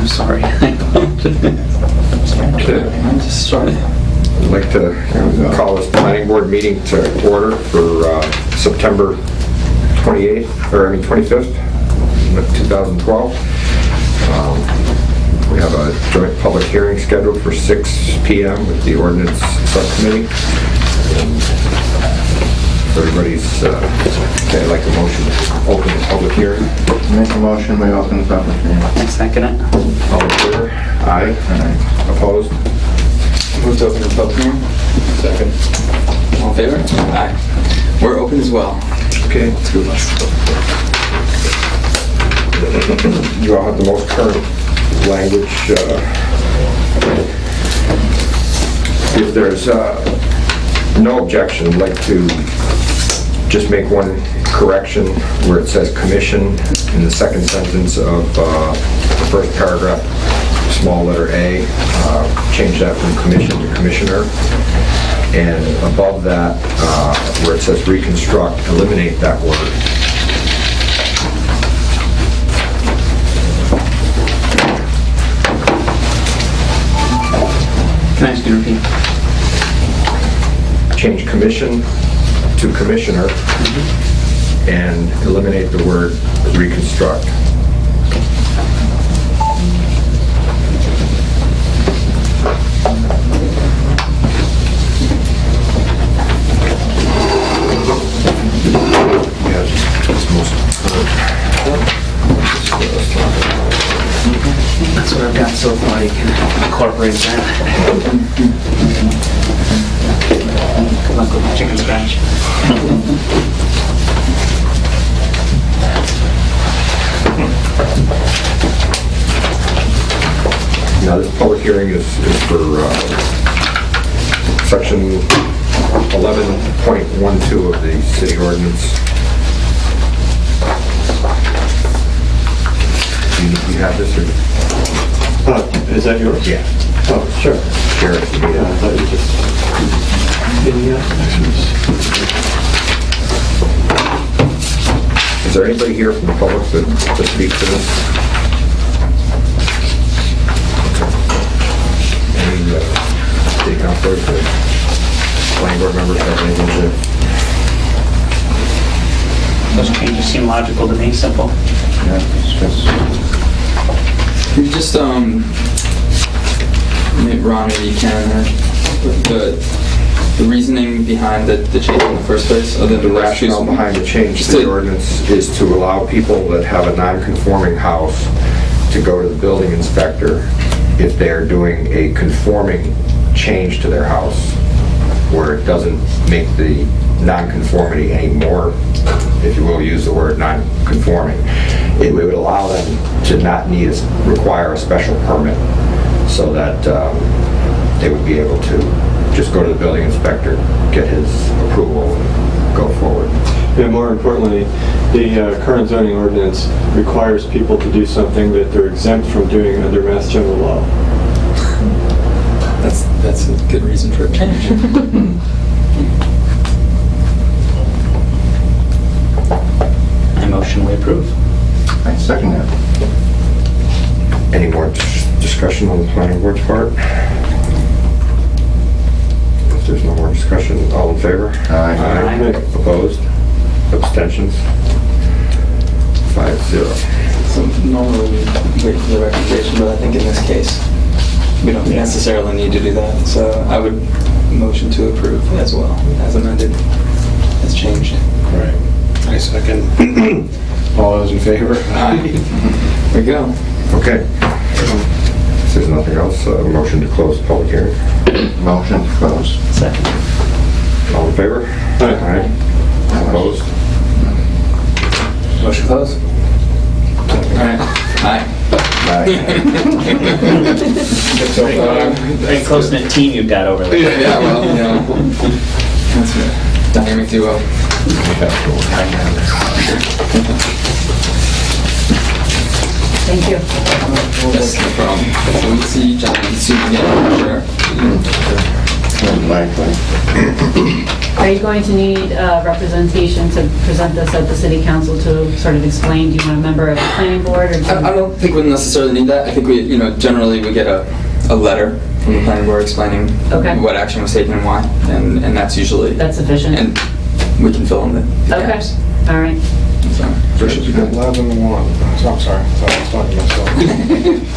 I'm sorry. I'd like to call this planning board meeting to order for September 25th, 2012. We have a joint public hearing scheduled for 6 p.m. with the ordinance subcommittee. Everybody's, I'd like a motion to open the public hearing. Make a motion, we open the public hearing. I second it. All in favor? Aye. Opposed? Move to open the public hearing. Second. All in favor? Aye. We're open as well. Okay. Let's go. You all have the most current language. If there's no objection, I'd like to just make one correction where it says commission in the second sentence of the first paragraph, small letter A, change that from commission to commissioner. And above that, where it says reconstruct, eliminate that word. Can I ask you to repeat? Change commission to commissioner and eliminate the word reconstruct. Yes, it's most That's what I've got so far. You can incorporate that. Good luck with the chicken scratch. Now, this public hearing is for section 11.12 of the city ordinance. You have this, or? Is that yours? Yeah. Oh, sure. Share it. Yeah, I thought you just... Is there anybody here from the public to speak to this? Any city councilors, planning board members have anything to? Those changes seem logical to me, simple. Yeah, it's just... You just, maybe Ron, maybe you can, the reasoning behind the change in the first place, other The than rationale behind the change Just to the to- ordinance is to allow people that have a non-conforming house to go to the building inspector if they're doing a conforming change to their house, where it doesn't make the non-conformity any more, if you will, use the word non-conforming. It would allow them to not require a special permit, so that they would be able to just go to the building inspector, get his approval, and go forward. And more importantly, the current zoning ordinance requires people to do something that they're exempt from doing under Mass General Law. That's a good reason for a change. I motion we approve. I second that. Any more discussion on the planning board's part? If there's no more discussion, all in favor? Aye. Aye. Opposed? Abstentions? 5-0. So normally we wait for the recommendation, but I think in this case, we don't necessarily need to do that. So I would motion to approve as well, as amended, as changed. Right. I second. All those in favor? Aye. There we go. Okay. If there's nothing else, a motion to close the public hearing. Motion to close. Second. All in favor? Aye. Opposed? Motion closed. All right. Aye. Very close-knit team you've got over there. Yeah, well, that's a dynamic duo. Thank you. That's no problem. So we'll see John soon again, for sure. Likely. Are you going to need representation to present this at the city council to sort of explain? Do you want a member of the planning board or? I don't think we necessarily need that. I think we, generally we get a letter from the planning board explaining Okay. what action was taken and why, and that's usually, That's sufficient? and we can fill in the Okay, gaps. all right. So. 11-1. So, I'm sorry, I thought I was talking to myself.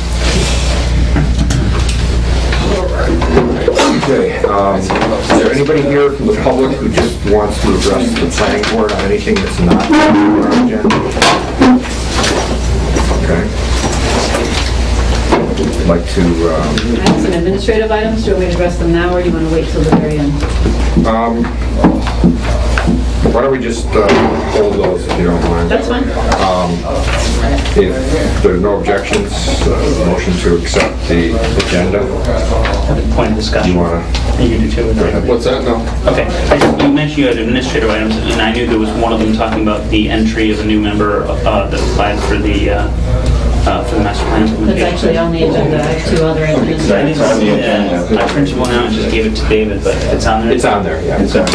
Okay, is there anybody here from the public who just wants to address the planning board on anything that's not on our agenda? Okay. I'd like to, I have some administrative items. Do you want me to address them now, or do you want to wait till the very end? why don't we just hold those if you don't mind? That's fine. If there's no objections, motion to accept the agenda. Point of discussion. You want to? You do too. What's that now? Okay, you mentioned you had administrative items, and I knew there was one of them talking about the entry of a new member that applied for the master plan That's implementation. actually on the agenda. I have two other I didn't administrative. see that. I printed one out and just gave it to David, but it's on there? It's on there, yeah. It's on.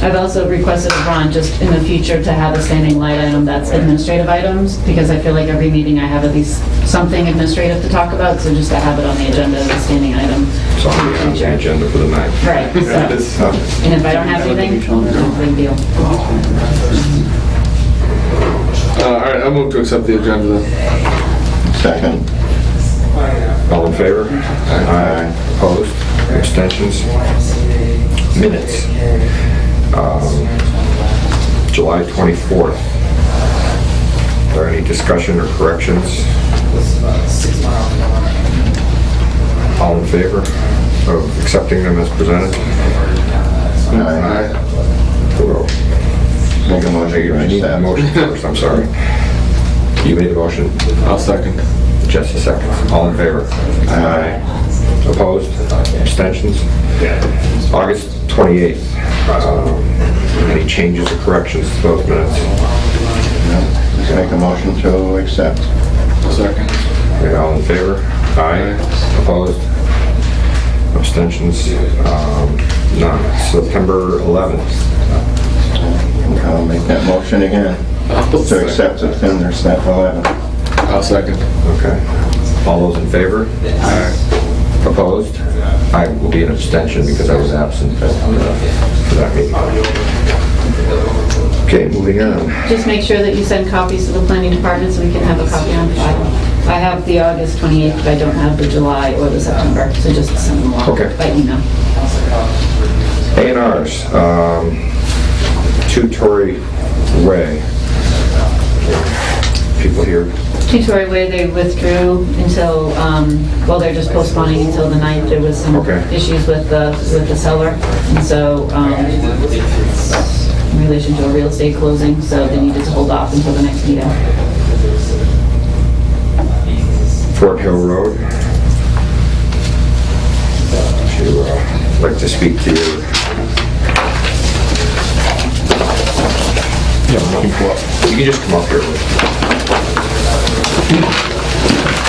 I've also requested of Ron, just in the future, to have a standing light item that's administrative items, because I feel like every meeting I have at least something administrative to talk about, so just to have it on the agenda as a standing item. It's on the agenda for the night. Right, so, and if I don't have anything, no big deal. All right, I move to accept the agenda then. Second. All in favor? Aye. Opposed? Abstentions? Minutes. July 24th. Are there any discussion or corrections? All in favor of accepting them as presented? Aye. Well, Make a motion you to need a accept. motion first, I'm sorry. You made a motion. I'll second. Jesse seconds. All in favor? Aye. Opposed? Abstentions? August 28th. Any changes or corrections to those minutes? Make a motion to accept. Second. Okay, all in favor? Aye. Opposed? Abstentions? None. September 11th. I'll make that motion again. To accept it, then there's that 11. I'll second. Okay. All those in favor? Aye. Opposed? I will be an abstention because I was absent for that meeting. Okay, moving on. Just make sure that you send copies to the planning department so we can have a copy on file. I have the August 28th, but I don't have the July or the September, so just send them along Okay. by email. A&Rs. 2 Torrey Way. People here. 2 Torrey Way, they withdrew until, well, they're just postponing until the 9th. There was some Okay. issues with the seller, and so, in relation to a real estate closing, so they needed to hold off until the next meeting. Fort Hill Road. If you like to speak to your... Yeah, you can come up. You can just come up here.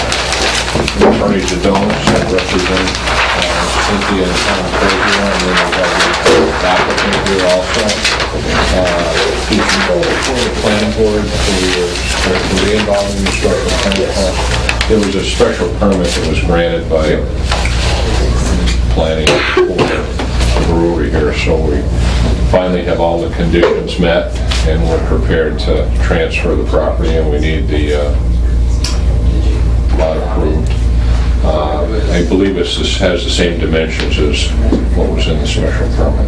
Attorney Jones that represent Cynthia and Frazier, and then we have the applicant here also. He's for the planning board to be involved in the special permit. There was a special permit that was granted by planning for the brewery here, so we finally have all the conditions met, and we're prepared to transfer the property, and we need the lot approved. I believe this has the same dimensions as what was in the special permit.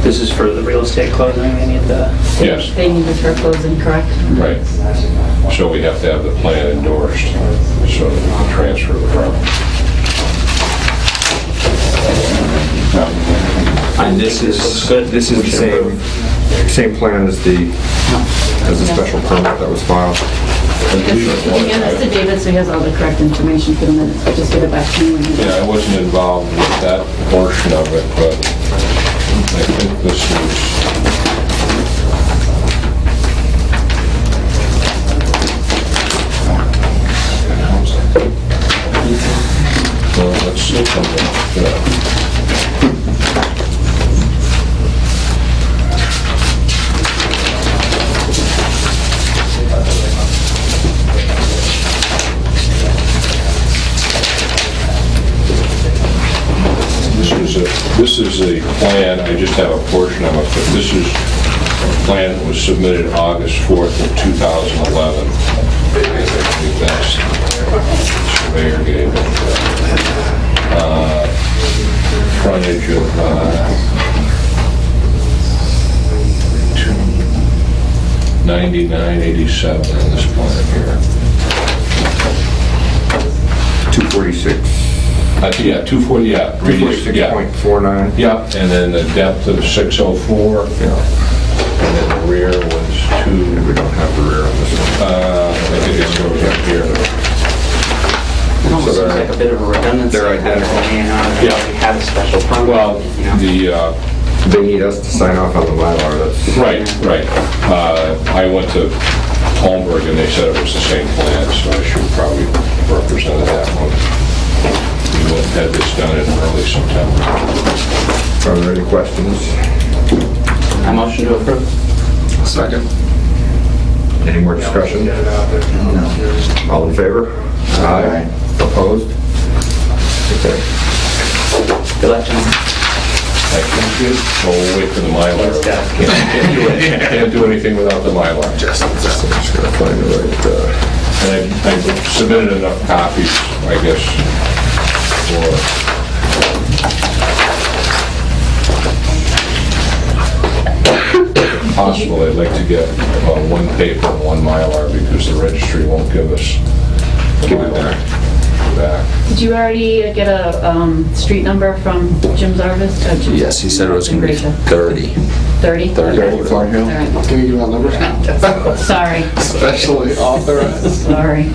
This is for the real estate closing, they need the... Yes, They needed for closing, correct? right. So we have to have the plan endorsed so that we can transfer the property. And this is the same plan as the special permit that was filed. You can hand this to David, so he has all the correct information for the minutes, but just give it back to me when you... Yeah, I wasn't involved with that portion of it, but I think this was... Well, let's see something. This is a plan, I just have a portion of it, but this is a plan that was submitted August 4th of 2011. I think that's the surveyor gave it. Frontage of 9987 in this plan here. 246. Yeah, 240, yeah. radius, yeah. 246.49. Yeah, and then the depth of 604. Yeah. And then the rear was We don't have the rear on this one. I think it goes up here. It almost So seems like a bit of a redundancy. they're identical. Yeah. We had a special permit. Well, you know. They need us to sign off on the Mylar, that's... right. I went to Holmberg and they said it was the same plan, so I should probably represent that one. We had this done in early September. Are there any questions? I motion to approve. Second. Any more discussion? No. All in favor? Aye. Opposed? Okay. Good luck, gentlemen. Thank you. Well, we'll wait for the Mylar. Thanks, guys. Can't do anything without the Mylar. I'm just gonna find the right... And I submitted enough copies, I guess, for... If possible, I'd like to get one paper and one Mylar because the registry won't give us the Mylar back. Did you already get a street number from Jim Zarvis? Yes, he said it was going to be 30. 30? 30. Floor Hill. All right. Can you give out numbers now? Sorry, Especially authorized. sorry.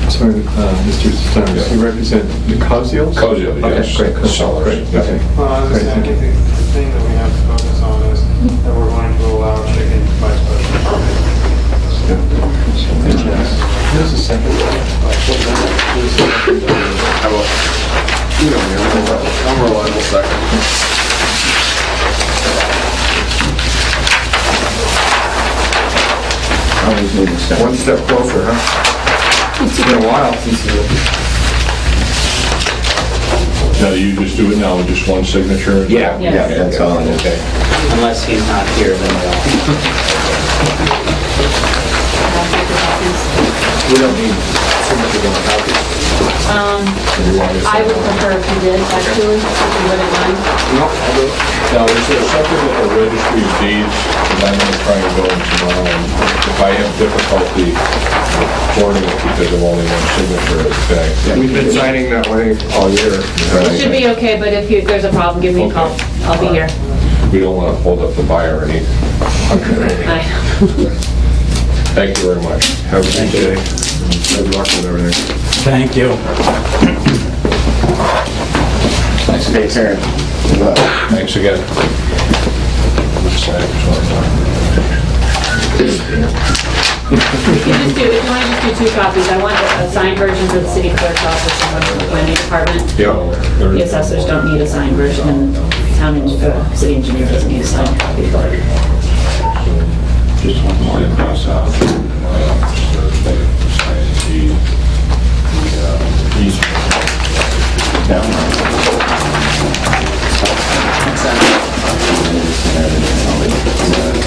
Sorry, Mr. Steiner, you represent the Cosios? Cosio, yes. Okay, great. Sellers. Great, Yeah. okay. Well, I was Great, saying, thank you. the thing that we have to focus on is that we're going to allow chicken by special permit. There's a second. I'm reliable second. Always need a second. One step closer, huh? It's been a while since you... Now, you just do it now with just one signature? Yeah. Yes. Yeah, that's all it is. Okay. Unless he's not here, then we'll... We don't need signatures on the copies. I would prefer if you did, actually, if you wouldn't mind. No, I'll do it. Now, is there something with the registry of deeds, because I'm going to try and go in tomorrow, and if I have difficulty recording it because of only one signature, okay? We've been signing that way all year. It should be okay, but if there's a problem, give me a call. I'll be here. We don't want to hold up the buyer or anything. Bye. Thank you very much. Have a good day. Good luck with everything. Thank you. Take care. Good luck. Thanks again. If you want to just do 2 copies, I want a signed version for the city clerk's office and one for the planning department. Yeah. The assessors don't need a signed version, and the city engineer doesn't need a signed copy. Just one more to pass out.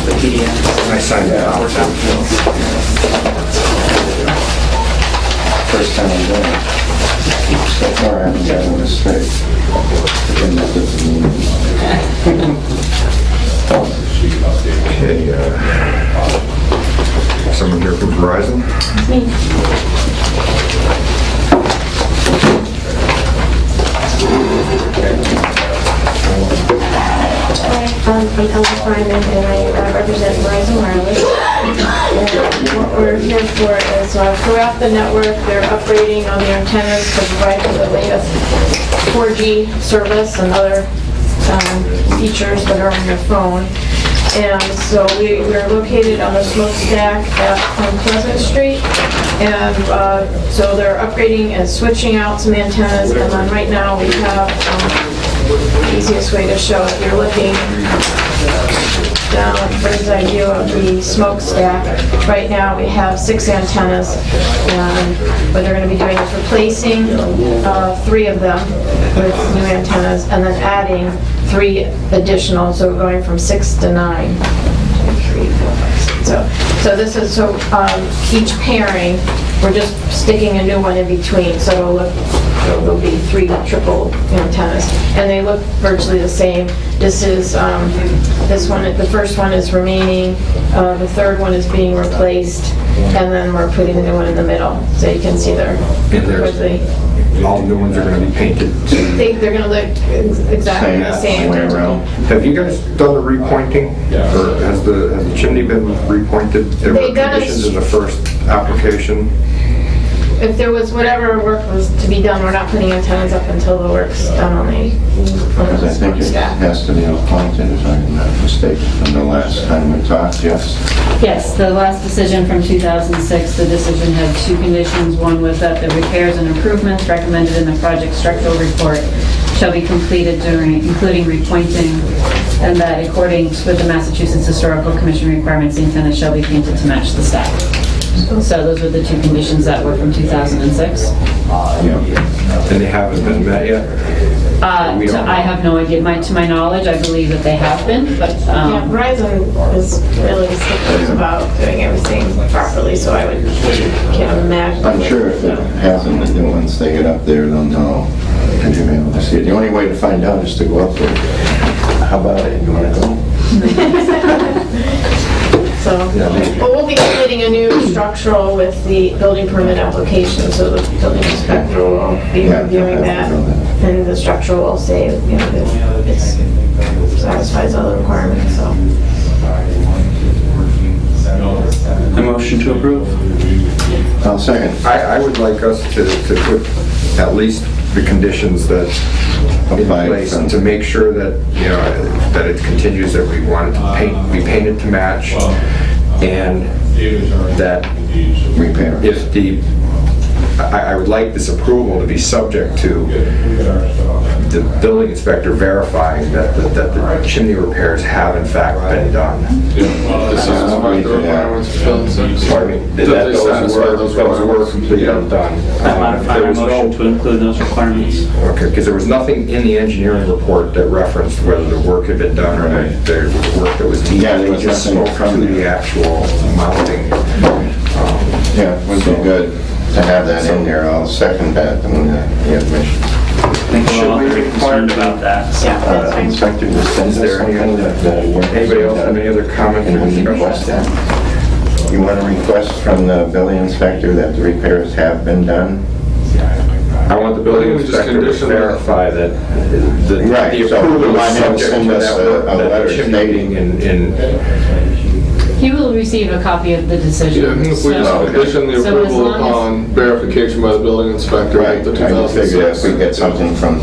The PDF. I signed that out. First time I'm doing it. So far, I haven't gotten this straight. Again, that doesn't mean Okay, someone here from Verizon? I'm Elsa Fryman, and I represent Verizon Wireless. And what we're here for is throughout the network, they're upgrading on the antennas to provide for the latest 4G service and other features that are on your phone. And so we're located on the smokestack on Pleasant Street. And so they're upgrading and switching out some antennas. And then right now we have, the easiest way to show it, you're looking down, bird's eye view of the smokestack. Right now we have 6 antennas. And what they're going to be doing is replacing 3 of them with new antennas and then adding 3 additional, so we're going from 6 to 9. 2, 3, 4, 5, 6. So this is, each pairing, we're just sticking a new one in between, so there'll be 3 triple antennas, and they look virtually the same. This is, this one, the first one is remaining, the third one is being replaced, and then we're putting the new one in the middle, so you can see they're All new ones are going to be painted. they're going to look exactly the same. Way around. Have you guys done the repointing? Or has the chimney been repointed? There were They done it- conditions in the first application. If there was whatever work was to be done, we're not putting antennas up until the work's done on the Because I think it smokestack. has to be appointed, if I'm not mistaken, from the last time we talked, yes. Yes, the last decision from 2006, the decision had 2 conditions. One was that the repairs and improvements recommended in the project structural report shall be completed including repointing, and that according with the Massachusetts Historical Commission requirements, the antennas shall be painted to match the stack. So those were the 2 conditions that were from 2006. And they haven't been met yet? We don't know. I have no idea. To my knowledge, I believe that they have been, but Yeah, Verizon is really stickler about doing everything properly, so I can't imagine. I'm sure if it hasn't been doing, once they get up there, they'll know. And you'll be able to see it. The only way to find out is to go up there. How about it? You want to go? So, but we'll be completing a new structural with the building permit application, so the building inspector will be Yeah, reviewing that, and the structural will say, that it satisfies all the requirements, so. A motion to approve? I'll second. I would like us to put at least the conditions that in place to make sure that, that it continues, that we want it to be painted to match, and that Repair. if I would like this approval to be subject to the building inspector verifying that the chimney repairs have in fact been done. Pardon me? That those were completed and done. I modify my motion to include those requirements. Okay, because there was nothing in the engineering report that referenced whether the work had been done or there was work that was needed. Yeah, there was They just nothing spoke from to the there. actual mounting. Yeah, it would be good to have that in there. I'll second that and the admission. I think we're all very concerned about that. so. Yeah, that's fine. Inspector, just send Is there us any something that... Anybody else have any other comments or And we request discussion? that. You want to request from the building inspector that the repairs have been done? I want the building I think we just inspector to condition verify that Right, the so approval you is might have to subject send to us that a work, that letter the chimney being in he will receive a copy of the decision. Yeah, I think if we just So- condition the so as approval long as- upon verification by the building inspector Right, of the I just figured if 2006. we get something from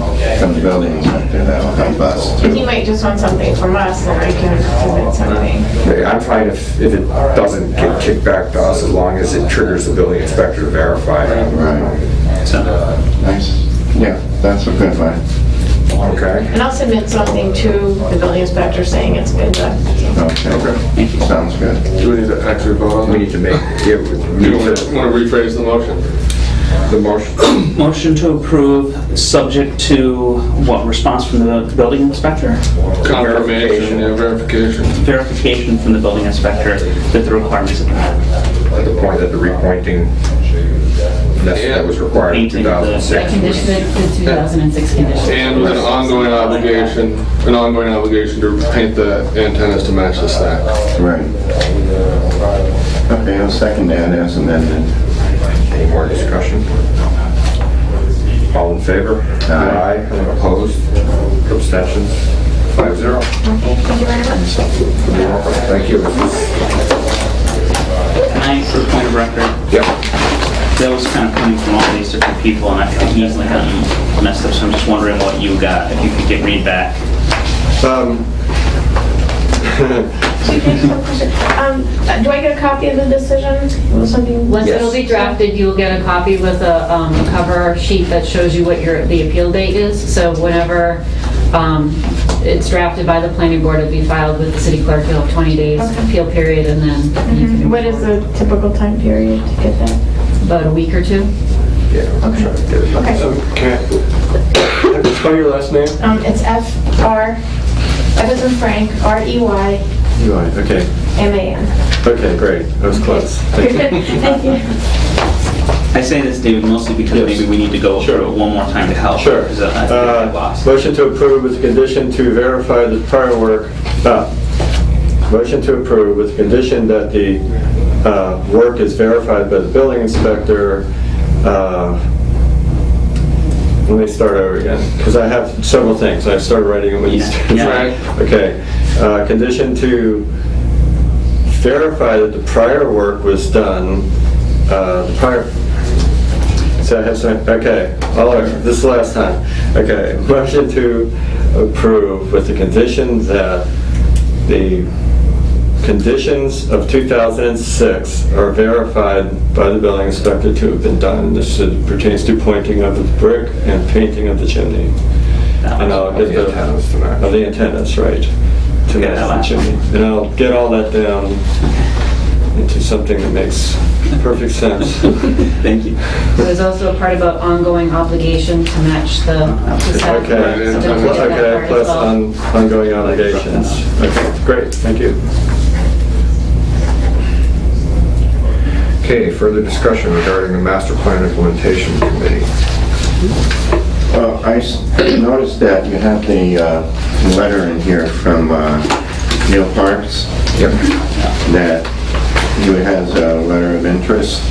the building inspector, that'll help us. If you might just want something from us, then I can submit something. I'm fine if it doesn't get kicked back to us as long as it triggers the building inspector to verify. Right, So, nice. Yeah, that's a good one. Okay? And I'll submit something to the building inspector saying it's been done. Okay, sounds good. Do we need to actually vote on We that? need to make, Do you want to rephrase the motion? the motion. motion to approve, subject to what, response from the building inspector? Confirmation, yeah, verification. Verification from the building inspector that the requirements have been met. At the point that the repointing that was required in Painting of the- 2006. Condition, the 2006 condition. And with an ongoing obligation to paint the antennas to match the stack. Right. Okay, I'll second that as amended. Any more discussion? All in favor? Aye. Opposed? Abstentions? 5-0. Okay, thank you very much. Thank you. Can I, for point of record, Yep. that was kind of coming from all these different people, and I could have easily gotten messed up, so I'm just wondering what you got, if you could read back Do I get a copy of the decision? Was something? Once it'll be drafted, you will get a copy with a cover sheet that shows you what the appeal date is. So whenever it's drafted by the planning board, it'll be filed with the city clerk. You'll have 20 days appeal period, and then you can What is the typical time period to get that? about a week or two. Yeah, I'm trying to get it. Okay. Okay. Spell your last name? It's F as in Frank, R-E-Y, Okay. M-A-N. Okay, great. That was close. Thank you. Thank you. I say this, David, mostly because Yes. maybe we need to go through it one more time to help. Sure. Because I think I lost. Motion to approve with condition to verify the prior work. Motion to approve with condition that the work is verified by the building inspector. Let me start over again, because I have several things. I started writing them when you started. Yeah. Okay. Condition to verify that the prior work was done, so I have some, okay, this is the last time. Okay, motion to approve with the condition that the conditions of 2006 are verified by the building inspector to have been done. This pertains to pointing of the brick and painting of the chimney. And I'll get The antennas to match. Of the antennas, right. To Yeah, that match the chimney. And I'll get all that down into something that makes perfect sense. Thank you. There's also a part about ongoing obligation to match the staff. Okay, So don't forget that okay, part as plus well. ongoing obligations. Okay, great, thank you. Okay, further discussion regarding the master plan implementation committee. Well, I noticed that you have the letter in here from Neil Parks, Yep. that he has a letter of interest.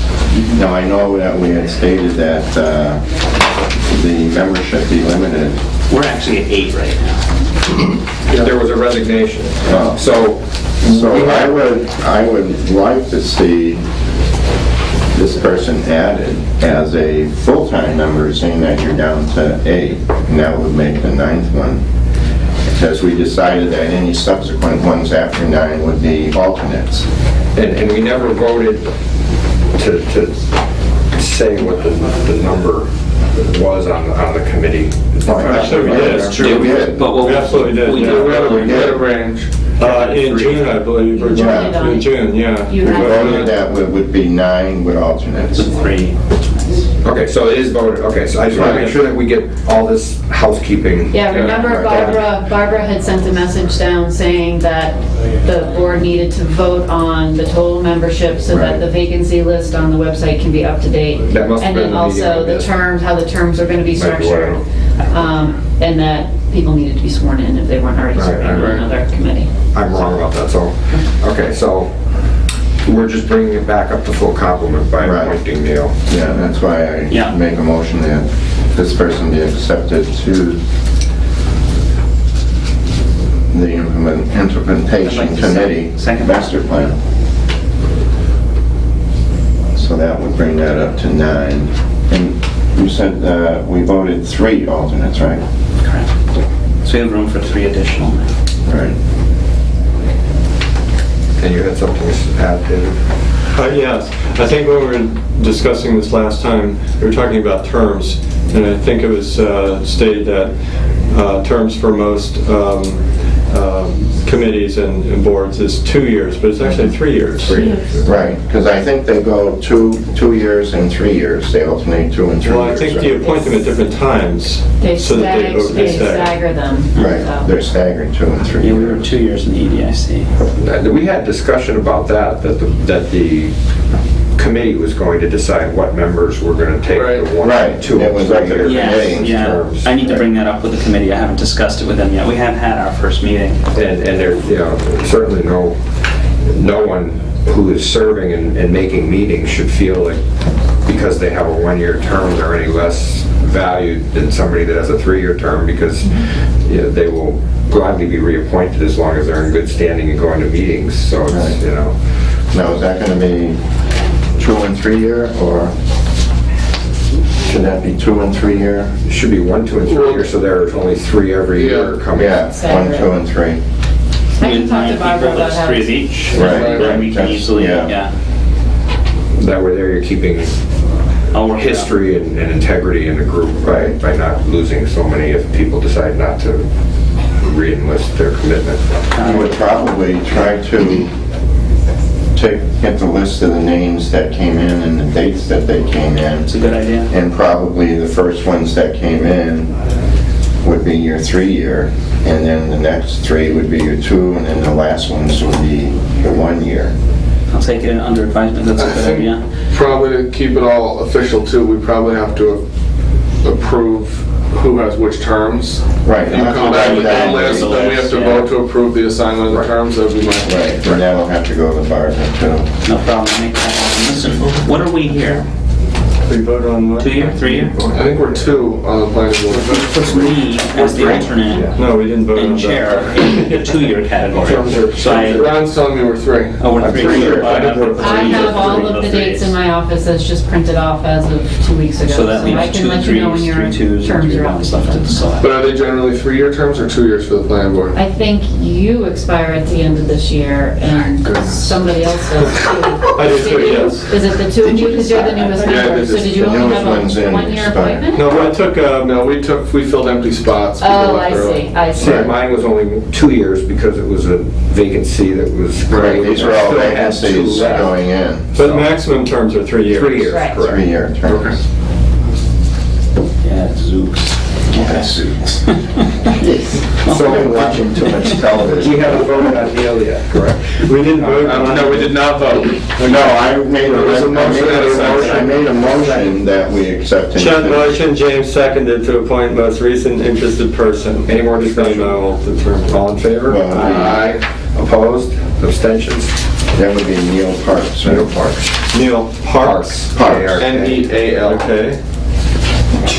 Now, I know that we had stated that the membership be limited. We're actually at 8 right now. There was a resignation. Oh. So I would like to see this person added as a full-time member, saying that you're down to 8, and that would make the 9th one. Because we decided that any subsequent ones after 9 would be alternates. And we never voted to say what the number was on the committee. Actually, we did. That's true. Yeah, we did. But what We absolutely did, we yeah. do- We did. In June, I believe, or Yeah. in June, yeah. You We have- voted that would be 9 with alternates. 3. Okay, so it is voted, okay, so I just want to make sure that we get all this housekeeping. Yeah, remember Barbara had sent a message down saying that the board needed to vote on the total membership so that Right. the vacancy list on the website can be up to date. That must have been And the then meeting also I the missed. terms, how the terms are going to be Might be structured. And that people needed to be sworn in if they weren't already Right, serving on right. another committee. I'm wrong about that, so, okay, so we're just bringing it back up to full complement by Right. appointing Neil. Yeah, that's why Yeah. I make a motion that this person be accepted to the implementation I'd like to committee second. master plan. So that would bring that up to 9. And you said we voted 3 alternates, right? Correct. So we have room for 3 additional. Right. And you had something to add, David? Yes, I think when we were discussing this last time, we were talking about terms, and I think it was stated that terms for most committees and boards is 2 years, but it's actually 3 years. 3 years. Right, because I think they go 2 years and 3 years. They alternate 2 and 3 Well, I years. think right? you appoint them at different times. They so that they stagger them. Right, So- they're staggered 2 and 3 Yeah, we were years. 2 years in the EDIC. We had discussion about that the committee was going to decide what members were going to take the 1, Right, 2, it was and up to 3 the year committee. Yeah, terms. I need to bring that up with the committee. I haven't discussed it with them yet. We have had our first meeting. And there's, certainly no one who is serving and making meetings should feel like because they have a 1-year term, they're any less valued than somebody that has a 3-year term because they will gladly be reappointed as long as they're in good standing and going to meetings. So it's, Right. Now, is that going to be 2 and 3 year or? Should that be 2 and 3 year? It should be 1, 2, and 3 years, so there's only 3 every year coming. Yeah, 1, 2, and 3. I can talk to Barbara about That's how. 3 of each. Right, And we can that's- easily, yeah. yeah. That way there you're keeping I'll work it out. history and integrity in the group by not losing so many if people decide not to re-enlist their commitment. I would probably try to get the list of the names that came in and the dates that they came in. It's a good idea. And probably the first ones that came in would be your 3 year, and then the next 3 would be your 2, and then the last ones would be the 1 year. I'll take it under advisement, that's a I good think idea. probably to keep it all official too, we probably have to approve who has which terms. Right. You come back with that list, the then we have to list, yeah. vote to approve the assignment of the terms, that would be my... Right, and that'll have to go to Barbara too. No problem, make that happen. Listen, what are we here? We vote on what? 2 year, 3 year? I think we're 2 on the planning board. Puts me as the alternate No, we didn't vote on and that. chair in the 2 year category. So Ron's telling me we're 3. oh, we're 3 year. I did vote for I have all of the dates in my office that's just printed off as of 2 weeks ago. So that I leaves can 2 let you know when 3s, your 3 2s, and terms 3 are up. 1s left to decide. But are they generally 3-year terms or 2 years for the planning board? I think you expire at the end of this year, and somebody else does too. I do too, yes. Is it the 2 of you, because you're the newest Yeah, member? So did you the only newest have one's a in 1-year expired. appointment? No, I took, No, we filled empty spots. People Oh, left I early. see, I see. See, mine was only 2 years because it was a vacancy that was. Right, these are all Still had 2 vacancies left. going in. but maximum terms are 3 years. 3 years, Right. correct. 3-year terms. Yeah, Zooks. So watching too much television. We haven't voted on Neil yet, correct? We didn't vote on No, we did not vote. No, I made There was a motion and a second. I made a motion that we accept. Chet motion, James seconded to appoint most recent interested person. Any more discussion? I will determine. All in favor? Well, Aye. Opposed? Abstentions? That would be Neil Parks. right? Neil Parks. Neil Parks. Parks. N-E-A-L. Okay.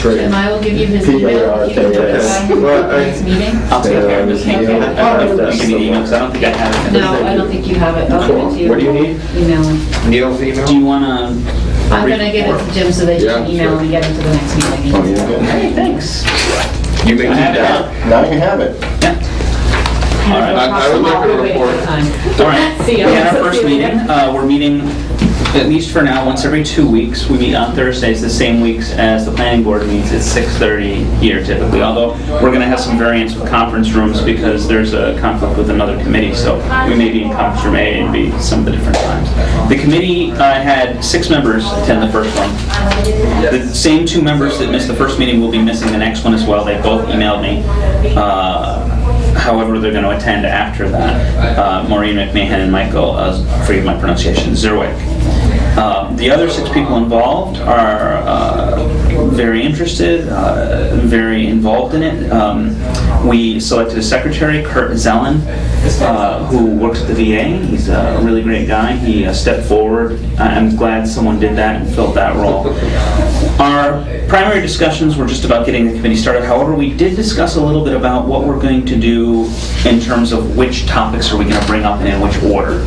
And I will give you his email if you can P-A-R-K-S. notify him at the next meeting. I'll take care of this. Okay. I don't know if you give me the email, 'cause I don't think I have it. No, I don't think you have it. I'll give it to you. What do you need? Email him. Neil's email? Do you wanna? I'm gonna give it to Jim so that you can Yeah, email sure. him and get into the next meeting. Oh, yeah. Hey, thanks. You may I keep have it that. now. Now you have it. Yeah. All right. I would like a Wait, report. time. All right. See ya. In our first meeting, we're meeting, at least for now, once every 2 weeks. We meet on Thursdays, the same weeks as the planning board meets. It's 6:30 here typically, although we're going to have some variance with conference rooms because there's a conflict with another committee, so we may be in conference room A and B some of the different times. The committee had 6 members attend the first one. The same 2 members that missed the first meeting will be missing the next one as well. They both emailed me. However, they're going to attend after that. Maureen McMahon and Michael, forgive my pronunciation, Zerwick. The other 6 people involved are very interested, very involved in it. We selected a secretary, Kurt Zellen, who works at the VA. He's a really great guy. He stepped forward. I'm glad someone did that and filled that role. Our primary discussions were just about getting the committee started. However, we did discuss a little bit about what we're going to do in terms of which topics are we going to bring up and in which order.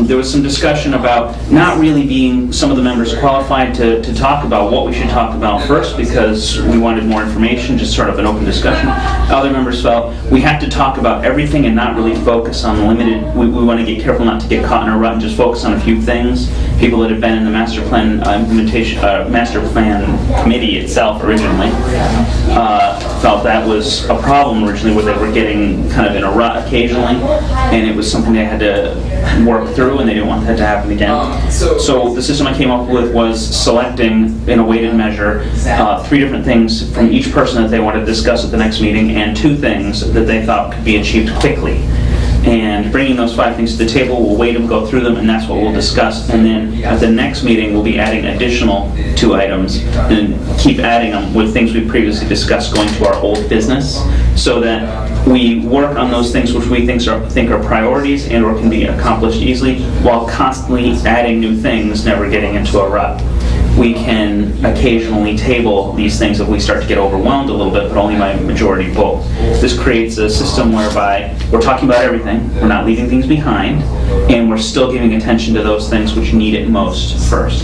There was some discussion about not really being some of the members qualified to talk about what we should talk about first because we wanted more information, just sort of an open discussion. Other members felt we have to talk about everything and not really focus on limited, we want to get careful not to get caught in a rut and just focus on a few things. People that have been in the master plan implementation, master plan committee itself originally felt that was a problem originally where they were getting kind of in a rut occasionally and it was something they had to work through and they didn't want that to happen again. So the system I came up with was selecting in a weighted measure 3 different things from each person that they wanted to discuss at the next meeting and 2 things that they thought could be achieved quickly. And bringing those 5 things to the table, we'll weight them, go through them, and that's what we'll discuss. And then at the next meeting, we'll be adding additional 2 items and keep adding them with things we previously discussed going to our old business so that we work on those things which we think are priorities and or can be accomplished easily while constantly adding new things, never getting into a rut. We can occasionally table these things if we start to get overwhelmed a little bit, but only by majority vote. This creates a system whereby we're talking about everything, we're not leaving things behind, and we're still giving attention to those things which need it most first.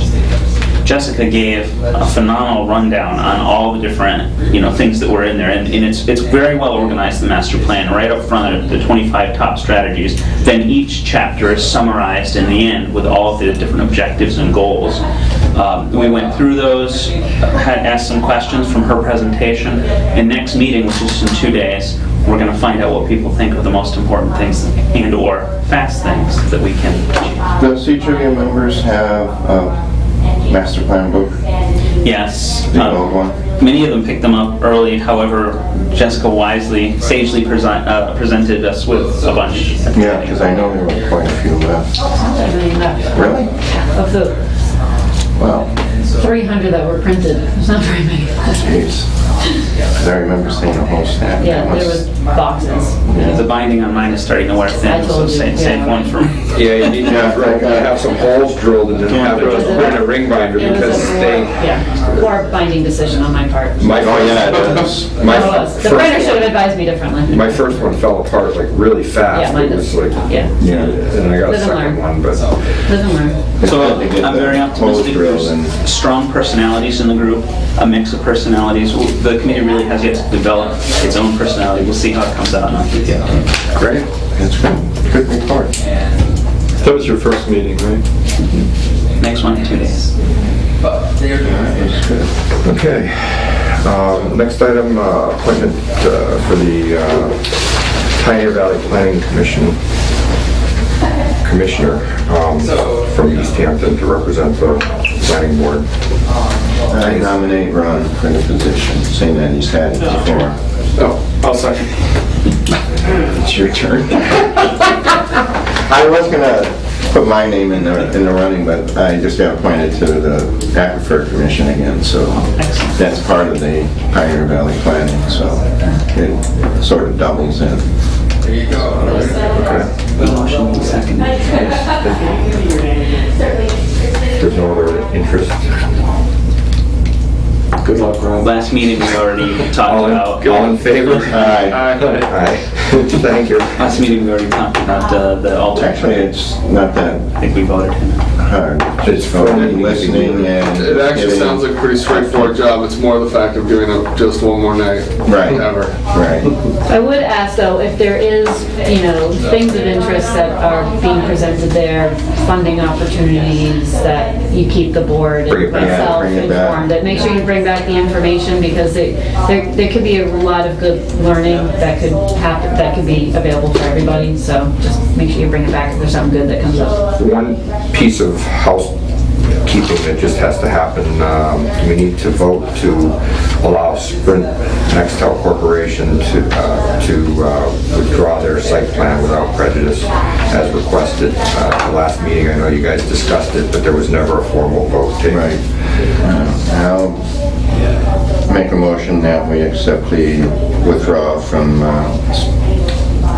Jessica gave a phenomenal rundown on all the different, things that were in there, and it's very well organized, the master plan. Right up front are the 25 top strategies. Then each chapter is summarized in the end with all of the different objectives and goals. We went through those, had asked some questions from her presentation, and next meeting, which is in 2 days, we're going to find out what people think are the most important things and/or fast things that we can achieve. Does each of your members have a master plan book? Yes. The old one? Many of them picked them up early. However, Jessica sagely presented us with a bunch. Yeah, because I know there were quite a few left. Really? Of the Wow. 300 that were printed, there's not very many. Jeez. 'Cause I remember seeing a whole stack. Yeah, there was boxes. The binding on mine is starting to wear I thin, so told you, save yeah. one for me. Yeah, you need to have some holes drilled and then have it put in a ring binder It was because a poor, they... poor binding decision on my part. Oh, yeah, it is. It was. The printer should have advised me differently. My first one fell apart like really fast. Yeah, mine It was does. like, Yeah. Yeah. and I got a Live and second learn. one, but Live and learn. So They get I'm the very optimistic. holes There's drilled and- strong personalities in the group, a mix of personalities. The committee really has yet to develop its own personality. We'll see how it comes out, and I'll keep you updated. Great. That's good. Good report. That was your first meeting, right? Next one in 2 days. That's good. okay. Next item, appointment for the Pioneer Valley Planning Commission commissioner from Easthampton to represent the planning board. I nominate Ron for the position, saying that he's had it before. Oh, I'll second. It's your turn. I was gonna put my name in the running, but I just got appointed to the Aquifer Commission again, so that's part of the Pioneer Valley planning, so it sort of doubles in. Motion second. There's no other interest. Good luck, Ron. Last meeting, we already talked about. All in favor? Aye. Aye. Thank you. Last meeting, we already talked about the alternate. Actually, it's not that I think we voted him. hard. It's Just voting, listening, and... It actually sounds like a pretty straightforward job. It's more the fact of doing it just one more night. Right. Ever. Right. I would ask though, if there is, things of interest that are being presented there, funding opportunities, that you keep the board Bring it and back. myself Bring it back. informed, that make sure you bring back the information because there could be a lot of good learning that could happen, that could be available for everybody. So just make sure you bring it back if there's something good that comes up. One piece of housekeeping that just has to happen, we need to vote to allow Sprint Nextel Corporation to withdraw their site plan without prejudice as requested. The last meeting, I know you guys discussed it, but there was never a formal vote taken. Right. I'll make a motion that we accept the withdrawal from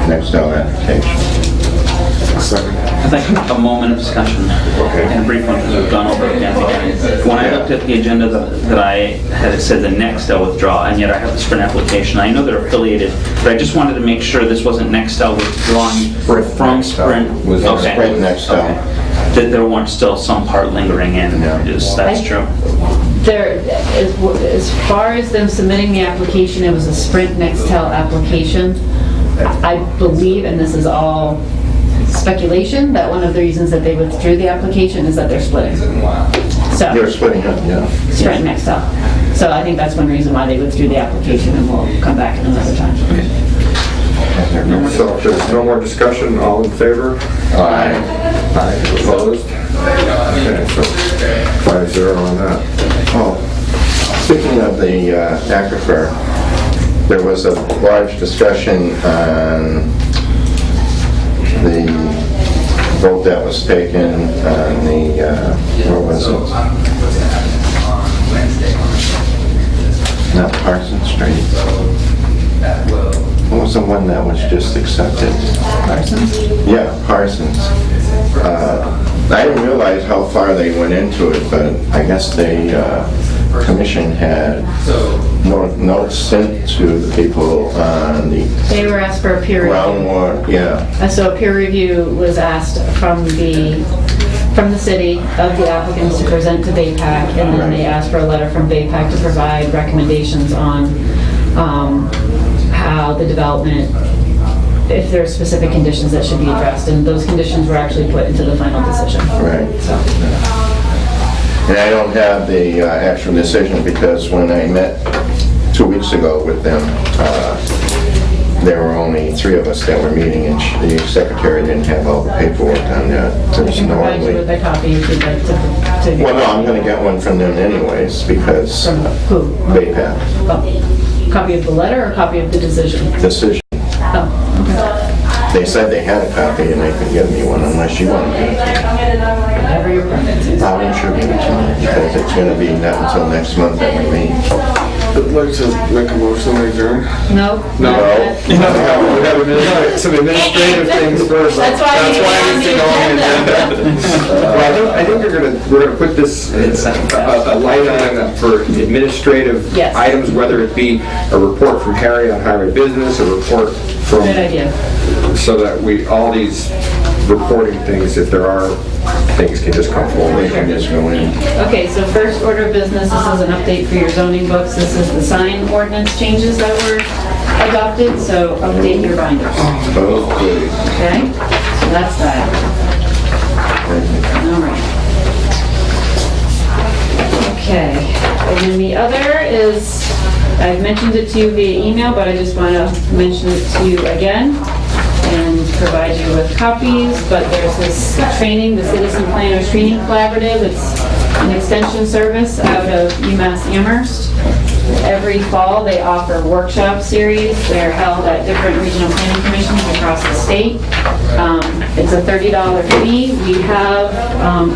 Nextel application. I think a moment of discussion, and a brief one, because we've gone over it again. When I looked at the agenda that I had, it said the Nextel withdrawal, and yet I have the Sprint application. I know they're affiliated, but I just wanted to make sure this wasn't Nextel withdrawing from Sprint. Was Okay. Sprint Nextel. Okay. That there weren't still some part lingering in. Yeah. That's true. There, as far as them submitting the application, it was a Sprint Nextel application. I believe, and this is all speculation, that one of the reasons that they withdrew the application is that they're splitting. So, They're splitting up, yeah. Sprint Nextel. So I think that's one reason why they withdrew the application, and we'll come back another time. So if there's no more discussion, all in favor? Aye. Aye. Opposed? Okay, so 5-0 on that. Oh, speaking of the aquifer, there was a large discussion on the vote that was taken on the, what was it? Not Parsons Street. What was the one that was just accepted? Parsons? Yeah, Parsons. I didn't realize how far they went into it, but I guess the commission had more notes sent to the people on the They were asked for a peer review. groundwater, yeah. So a peer review was asked from from the city of the applicants to present to BayPAC, and then they ask for a letter from BayPAC to provide recommendations on how the development, if there are specific conditions that should be addressed, and those conditions were actually put into the final decision. Right. So, And I don't have the actual decision because when I met 2 weeks ago with them, there were only 3 of us that were meeting, and the secretary didn't have all the paperwork on that. I can provide you with a copy if you'd like to. Well, no, I'm going to get one from them anyways because From who? BayPAC Oh, copy of the letter or copy of the decision? decision. Oh, okay. They said they had a copy and they could give me one unless you want to give it to me. Whatever your preference is. I will sure give it to me because it's going to be not until next month that we meet. I'd like to make a motion to adjourn. No? No. We have some administrative things first. That's why That's why it needs to go on the agenda. Well, I think we're gonna put this, a light on for administrative Yes. items, whether it be a report from Harry on highway business, a report from, Good idea. so that all these reporting things, if there are things, can just come forward. They can just go in. Okay, so first order of business, this is an update for your zoning books. This is the sign ordinance changes that were adopted, so update your binders. Okay. Okay? So that's that. All right. Okay, and then the other is, I've mentioned it to you via email, but I just want to mention it to you again and provide you with copies, but there's this training, the Citizen Planners Training Collaborative. It's an extension service out of UMass Amherst. Every fall, they offer workshop series. They're held at different regional planning commissions across the state. It's a $30 fee. We have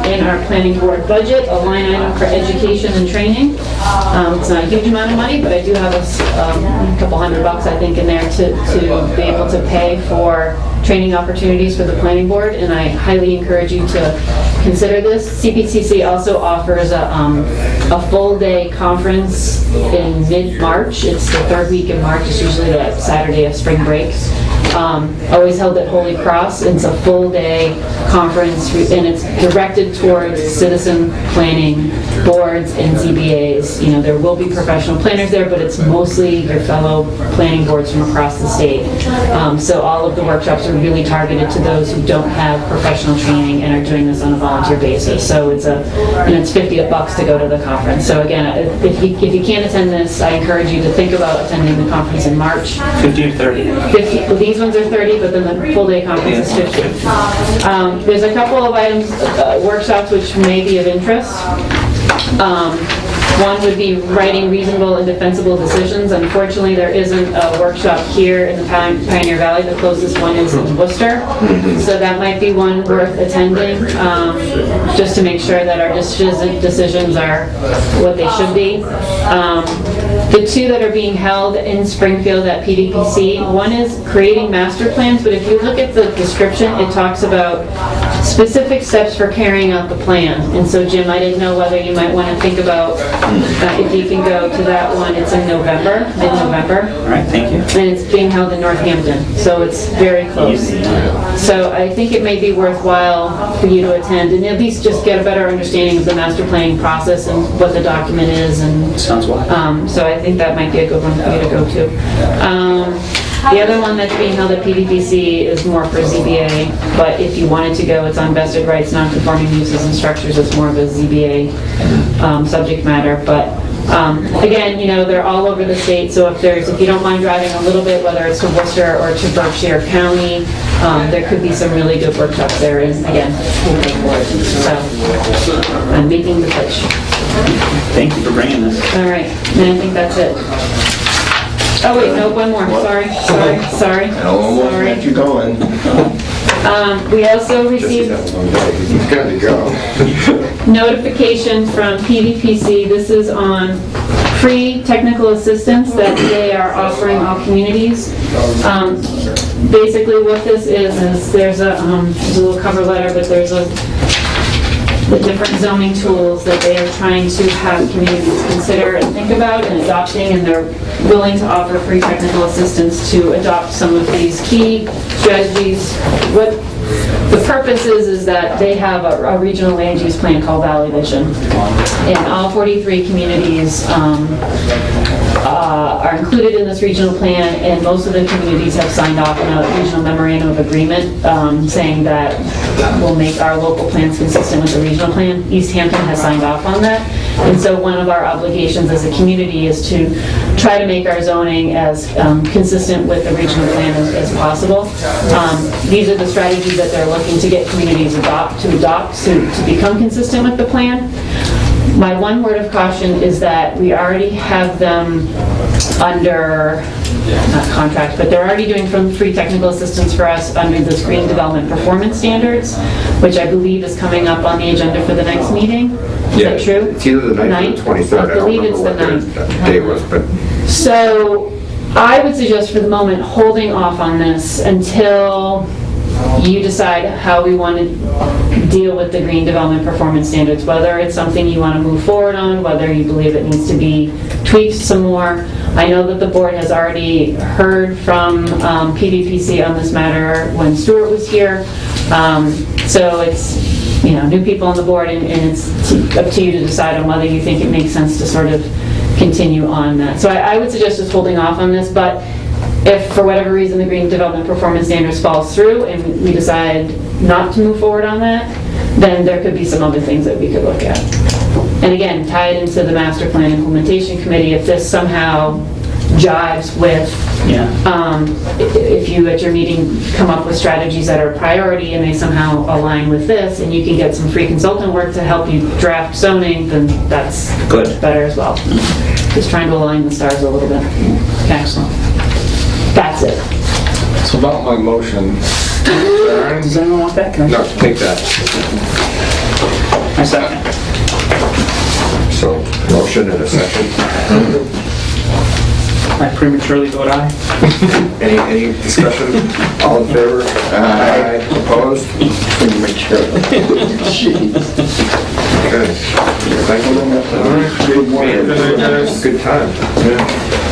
in our planning board budget a line item for education and training. It's not a huge amount of money, but I do have a couple $100, I think, in there to be able to pay for training opportunities for the planning board, and I highly encourage you to consider this. CPCC also offers a full-day conference in mid-March. It's the 3rd week in March. It's usually the Saturday of spring break. Always held at Holy Cross. It's a full-day conference, and it's directed towards citizen planning boards and ZBAs. You know, there will be professional planners there, but it's mostly your fellow planning boards from across the state. So all of the workshops are really targeted to those who don't have professional training and are doing this on a volunteer basis. So it's it's $50 to go to the conference. So again, if you can't attend this, I encourage you to think about attending the conference in March. 50 or 30? 50. Well, these ones are 30, but then the full day conference is 50. There's a couple of items, workshops which may be of interest. One would be writing reasonable and defensible decisions. Unfortunately, there isn't a workshop here in the Pioneer Valley. The closest one is in Worcester. So that might be one worth attending, just to make sure that our decisions are what they should be. The two that are being held in Springfield at PDPC, one is creating master plans, but if you look at the description, it talks about specific steps for carrying out the plan. And so, Jim, I didn't know whether you might want to think about if you can go to that one. It's in November, mid-November. All right, thank you. And it's being held in Northampton, so it's very close. So I think it may be worthwhile for you to attend and at least just get a better understanding of the master planning process and what the document is. And Sounds wise. so I think that might be a good one for you to go to. The other one that's being held at PDPC is more for ZBA, but if you wanted to go, it's on vested rights, non-conforming uses and structures. It's more of a ZBA subject matter. But again, you know, they're all over the state, so if you don't mind driving a little bit, whether it's to Worcester or to Berkshire County, there could be some really good workshops there, and again, we'll pay for it. So I'm making the pitch. Thank you for bringing this. All right, and I think that's it. Oh wait, no, one more. Sorry. I almost got you going. We also received He's got to go. notification from PVPC. This is on free technical assistance that they are offering all communities. Basically what this is there's a little cover letter, but there's the different zoning tools that they are trying to have communities consider and think about and adopting, and they're willing to offer free technical assistance to adopt some of these key strategies. What The purpose is that they have a regional land use plan called Valley Vision. And all 43 communities are included in this regional plan, and most of the communities have signed off on a regional memorandum of agreement saying that we'll make our local plans consistent with the regional plan. Easthampton has signed off on that. And so one of our obligations as a community is to try to make our zoning as consistent with the regional plan as possible. These are the strategies that they're looking to get communities to adopt to become consistent with the plan. My one word of caution is that we already have them under, not contract, but they're already doing free technical assistance for us under this Green Development Performance Standards, which I believe is coming up on the agenda for the next meeting. Is that true? It's either the 9th or the 23rd. I believe it's the 9th. I don't remember what their date was, but... So I would suggest for the moment holding off on this until you decide how we want to deal with the Green Development Performance Standards, whether it's something you want to move forward on, whether you believe it needs to be tweaked some more. I know that the board has already heard from PVPC on this matter when Stuart was here. So it's, new people on the board, and it's up to you to decide on whether you think it makes sense to sort of continue on that. So I would suggest just holding off on this, but if for whatever reason the Green Development Performance Standards falls through and we decide not to move forward on that, then there could be some other things that we could look at. And again, tie it into the Master Plan Implementation Committee. If this somehow jives with, if you at your meeting come up with strategies that are a priority and they somehow align with this, and you can get some free consultant work to help you draft zoning, then that's Good. better as well. Just trying to align the stars a little bit. Okay. Excellent. That's it. So about my motion. Does anyone want that? Can I? No, take that. I second. So, motion and a second. I prematurely vote aye. Any discussion? All in favor? Aye. Opposed? Jeez. Good. Thank you. All right. Good time. Yeah.